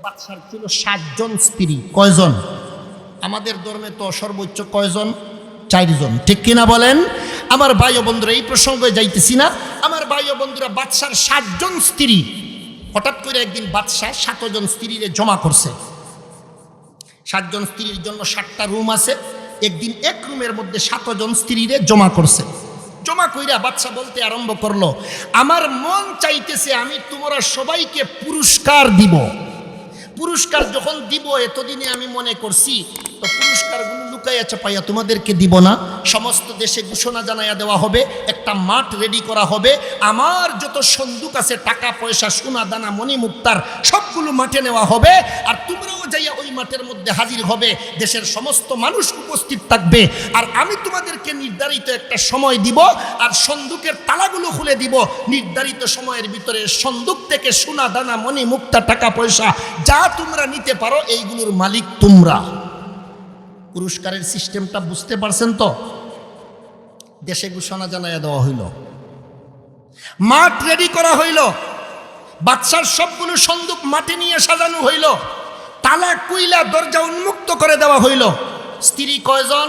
বাদশার ছিল 60 জন স্ত্রী। কয়জন? আমাদের ধর্মে তো সর্বোচ্চ কয়জন? 4 জন, ঠিক কিনা বলেন? আমার ভাই ও বন্ধুরা, এই প্রসঙ্গে যাইতেছি না। আমার ভাই ও বন্ধুরা, বাদশার 60 জন স্ত্রী। হঠাৎ করে একদিন বাদশাহ 7 জন স্ত্রীরে জমা করছে। 60 জন স্ত্রীর জন্য 7টা রুম আছে। একদিন এক রুমের মধ্যে 7 জন স্ত্রীরে জমা করছে। জমা কইরা বাদশা বলতে আরম্ভ করলো, আমার মন চাইতেছে আমি তোমরা সবাইকে পুরস্কার দিব। পুরস্কার যখন দিব, এতদিনে আমি মনে করছি তো পুরস্কারগুলো লুকাইয়া চাপাইয়া তোমাদেরকে দিব না, সমস্ত দেশে ঘোষণা জানাইয়া দেওয়া হবে, একটা মাঠ রেডি করা হবে, আমার যত সন্দুক আছে টাকা পয়সা সোনা দানা মণি মুক্তার সবগুলো মাঠে নেওয়া হবে, আর তোমরাও যাইয়া ওই মাঠের মধ্যে হাজির হবে, দেশের সমস্ত মানুষ উপস্থিত থাকবে, আর আমি তোমাদেরকে নির্ধারিত একটা সময় দিব, আর সন্দুকের তালাগুলো খুলে দিব। নির্ধারিত সময়ের ভিতরে সন্দুক থেকে সোনা দানা মণি মুক্তা টাকা পয়সা যা তোমরা নিতে পারো এইগুলোর মালিক তোমরা। পুরস্কারের সিস্টেমটা বুঝতে পারছেন তো? দেশে ঘোষণা জানাইয়া দেওয়া হইল, মাঠ রেডি করা হইল, বাদশার সবগুলো সন্দুক মাঠে নিয়ে সাজানো হইল, তালা কুইলা দরজা উন্মুক্ত করে দেওয়া হইল। স্ত্রী কয়জন?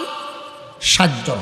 60 জন।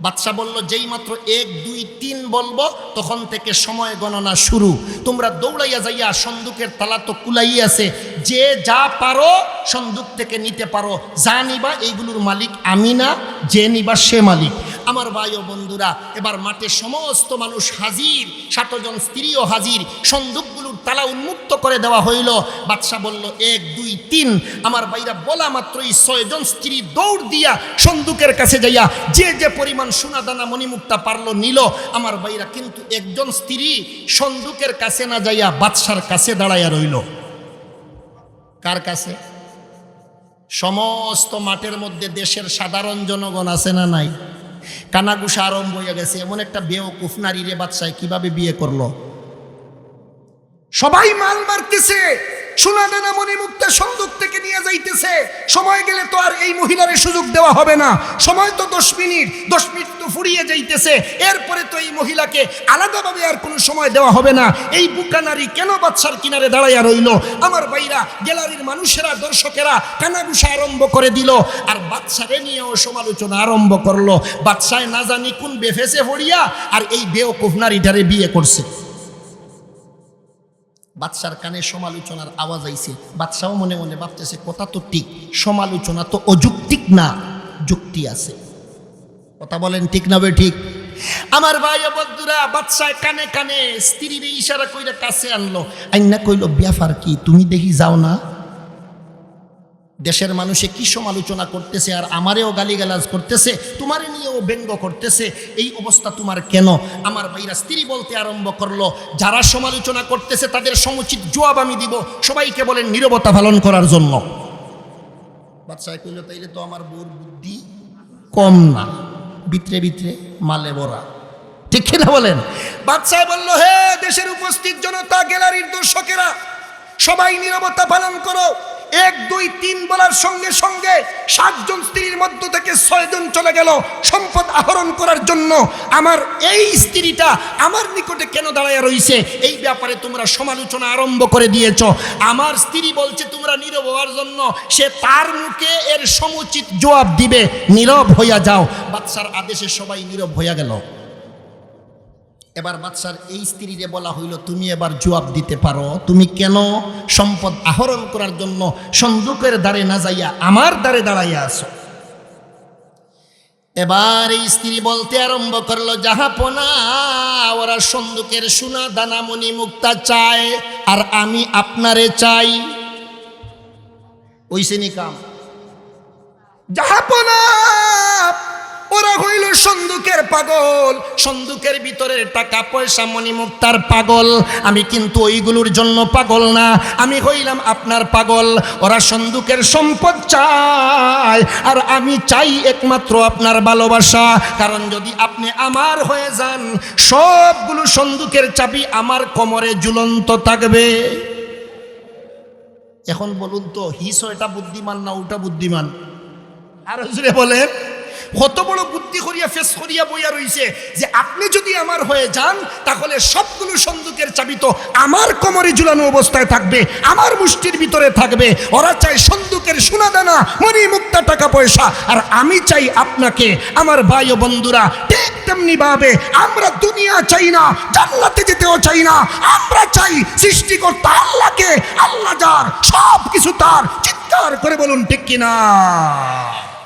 বাদশা বলল, যেই মাত্র 1 2 3 বলবো তখন থেকে সময় গণনা শুরু। তোমরা দৌড়াইয়া যাইয়া, সন্দুকের তালা তো কুলাই আছে, যে যা পারো সন্দুক থেকে নিতে পারো, যা নিবা এইগুলোর মালিক আমি না, যে নিবা সে মালিক। আমার ভাই ও বন্ধুরা, এবার মাঠে সমস্ত মানুষ হাজির, 7 জন স্ত্রীও হাজির, সন্দুকগুলোর তালা উন্মুক্ত করে দেওয়া হইল। বাদশা বলল 1 2 3। আমার ভাইরা বলা মাত্রই 6 জন স্ত্রী দৌড় দিয়া সন্দুকের কাছে যাইয়া যে যে পরিমাণ সোনা দানা মণিমুক্তা পারলো নিল। আমার ভাইরা, কিন্তু একজন স্ত্রী সন্দুকের কাছে না যাইয়া বাদশার কাছে দাঁড়াইয়া রইল। কার কাছে? সমস্ত মাঠের মধ্যে দেশের সাধারণ জনগণ আছে না নাই? কানাঘুষা আরম্ভ হয়ে গেছে। এমন একটা বেওকুফ নারী রে বাদশাহ কিভাবে বিয়ে করলো? সবাই মাল মারতেছে, সোনা দানা মণিমুক্তা সন্দুক থেকে নিয়ে যাইতেছে। সময় গেলে তো আর এই মহিলার সুযোগ দেওয়া হবে না। সময় তো 10 মিনিট, 10 মিনিট তো ফুরিয়ে যাইতেছে। এরপরে তো এই মহিলাকে আলাদাভাবে আর কোনো সময় দেওয়া হবে না। এই বুকা নারী কেন বাদশার কিনারে দাঁড়াইয়া রইল? আমার ভাইরা, গ্যালারির মানুষেরা, দর্শকেরা কানাঘুষা আরম্ভ করে দিল, আর বাদশারে নিয়েও সমালোচনা আরম্ভ করলো। বাদশায় না জানি কোন বেফেসে পড়িয়া আর এই বেওকুফ নারীটারে বিয়ে করছে। বাদশার কানে সমালোচনার আওয়াজ আইছে। বাদশাও মনে মনে ভাবতেছে, কথা তো ঠিক, সমালোচনা তো অযৌক্তিক না, যুক্তি আছে। কথা বলেন ঠিক না বে ঠিক? আমার ভাই ও বন্ধুরা, বাদশা কানে কানে স্ত্রীর ইশারা কইরা কাছে আনলো, আইনা কইল, ব্যাপার কি, তুমি দেখি যাও না? দেশের মানুষে কি সমালোচনা করতেছে, আর আমারেও গালিগালাজ করতেছে, তোমারে নিয়েও ব্যঙ্গ করতেছে, এই অবস্থা তোমার কেন? আমার ভাইরা স্ত্রী বলতে আরম্ভ করলো, যারা সমালোচনা করতেছে তাদের সমুচিত জবাব আমি দিব, সবাইকে বলেন নীরবতা পালন করার জন্য। বাদশা কইল, তাইলে তো আমার বউর বুদ্ধি কম না, ভিতরে ভিতরে মালে ভরা, ঠিক কিনা বলেন? বাদশা বলল, হে দেশের উপস্থিত জনতা, গ্যালারির দর্শকেরা, সবাই নীরবতা পালন করো। 1 2 3 বলার সঙ্গে সঙ্গে 7 জন স্ত্রীর মধ্য থেকে 6 জন চলে গেল সম্পদ আহরণ করার জন্য। আমার এই স্ত্রীটা আমার নিকটে কেন দাঁড়ায় রইছে, এই ব্যাপারে তোমরা সমালোচনা আরম্ভ করে দিয়েছ। আমার স্ত্রী বলছে তোমরা নীরব হওয়ার জন্য, সে তার মুখে এর সমুচিত জবাব দিবে, নীরব হইয়া যাও। বাদশার আদেশে সবাই নীরব হইয়া গেল। এবার বাদশার এই স্ত্রীরে বলা হইল, তুমি এবার জবাব দিতে পারো, তুমি কেন সম্পদ আহরণ করার জন্য সন্দুকের দ্বারে না যাইয়া আমার দ্বারে দাঁড়াইয়া আছো? এবার এই স্ত্রী বলতে আরম্ভ করলো, জাহাপনা, ওরা সন্দুকের সোনা দানা মণি মুক্তা চায়, আর আমি আপনারে চাই। ওইসে নি কাম। জাহাপনা, ওরা হইল সন্দুকের পাগল, সন্দুকের ভিতরের টাকা পয়সা মণিমুক্তার পাগল। আমি কিন্তু ওইগুলোর জন্য পাগল না, আমি হইলাম আপনার পাগল। ওরা সন্দুকের সম্পদ চায়, আর আমি চাই একমাত্র আপনার ভালোবাসা। কারণ যদি আপনি আমার হয়ে যান, সবগুলো সন্দুকের চাবি আমার কোমরে ঝুলন্ত থাকবে। এখন বলুন তো, হিস এটা বুদ্ধিমান না ওটা বুদ্ধিমান? আর জোরে বলেন। কত বড় বুদ্ধি করিয়া ফেস করিয়া বইয়া রইছে যে আপনি যদি আমার হয়ে যান তাহলে সবগুলো সন্দুকের চাবি তো আমার কোমরে ঝুলানো অবস্থায় থাকবে, আমার মুষ্টির ভিতরে থাকবে। ওরা চাই সন্দুকের সোনা দানা, মণি মুক্তা, টাকা পয়সা, আর আমি চাই আপনাকে। আমার ভাই ও বন্ধুরা, ঠিক তেমনি ভাবে আমরা দুনিয়া চাই না, জান্নাতে যেতেও চাই না, আমরা চাই সৃষ্টিকর্তা আল্লাহকে। আল্লাহ যার, সব কিছু তার। চিৎকার করে বলুন ঠিক কিনা?